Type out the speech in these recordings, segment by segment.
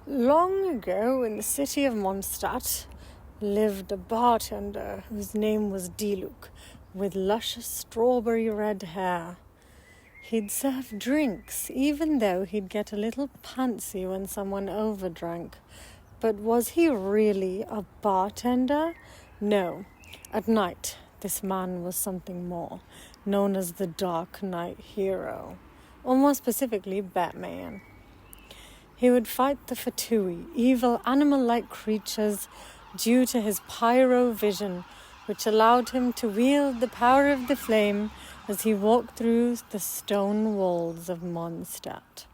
Long ago, in the city of Mondstadt, lived a bartender whose name was Diluc, with luscious strawberry red hair. He'd serve drinks, even though he'd get a little pantsy when someone overdrank. But was he really a bartender? No. At night, this man was something more, known as the Dark Knight Hero, or more specifically, Batman. He would fight the Fatui, evil animal-like creatures, due to his pyro vision, which allowed him to wield the power of the flame as he walked through the stone walls of Mondstadt.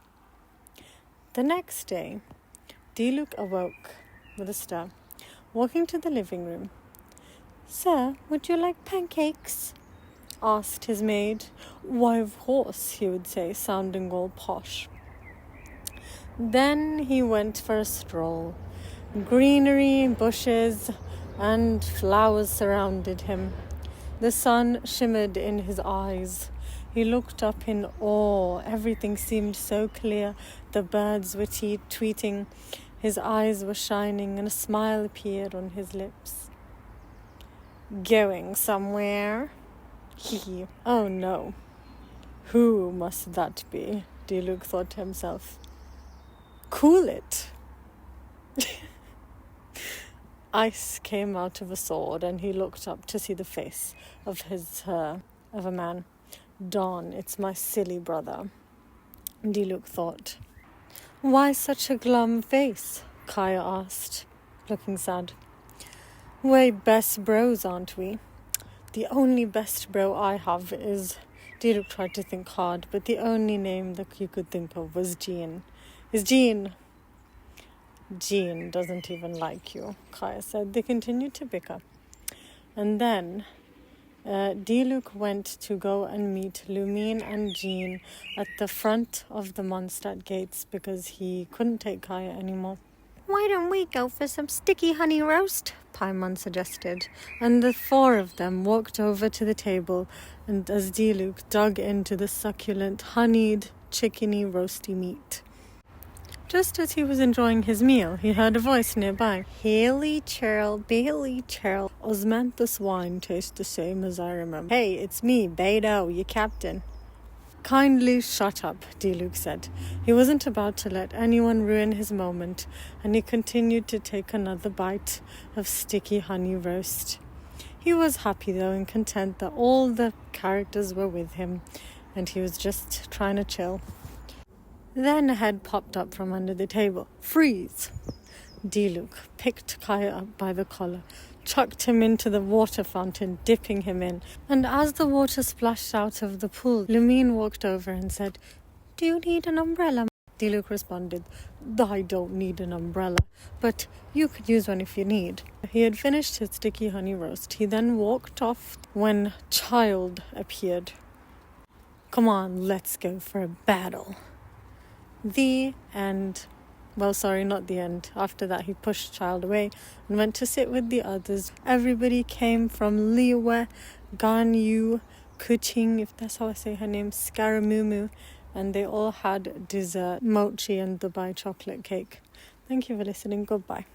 The next day, Diluc awoke with a start, walking to the living room. "Sir, would you like pancakes?" asked his maid. "Why, of course," he would say, sounding all posh. Then he went for a stroll. Greenery, bushes, and flowers surrounded him. The sun shimmered in his eyes. He looked up in awe. Everything seemed so clear. The birds were tweeting. His eyes were shining, and a smile appeared on his lips. "Going somewhere?" Oh no. Who must that be? Diluc thought to himself. Cool it. Ice came out of a sword, and he looked up to see the face of a man. "Dawn, it's my silly brother," Diluc thought. "Why such a glum face?" Kaya asked, looking sad. "We're best bros, aren't we?" "The only best bro I have is..." Diluc tried to think hard, but the only name that he could think of was Jean. "Is Jean..." "Jean doesn't even like you," Kaya said. They continued to bicker. And then Diluc went to go and meet Lumine and Jean at the front of the Mondstadt gates because he couldn't take Kaya anymore. "Why don't we go for some sticky honey roast?" Paimon suggested. And the four of them walked over to the table, and as Diluc dug into the succulent, honeyed, chickeny, roasty meat. Just as he was enjoying his meal, he heard a voice nearby. "Haley Churl, Bailey Churl, Osment the swine tastes the same as I remember. Hey, it's me, Beidou, your captain." "Kindly shut up," Diluc said. He wasn't about to let anyone ruin his moment, and he continued to take another bite of sticky honey roast. He was happy, though, and content that all the characters were with him, and he was just trying to chill. Then a head popped up from under the table. "Freeze!" Diluc picked Kaya up by the collar, chucked him into the water fountain, dipping him in. And as the water splashed out of the pool, Lumine walked over and said, "Do you need an umbrella?" Diluc responded, "I don't need an umbrella, but you could use one if you need." He had finished his sticky honey roast. He then walked off when Child appeared. "Come on, let's go for a battle." The end. Well, sorry, not the end. After that, he pushed Child away and went to sit with the others. Everybody came from Liyue, Ganyu, Kuching, if that's how I say her name, Scaramumu, and they all had dessert, mochi and Dubai chocolate cake. Thank you for listening. Goodbye.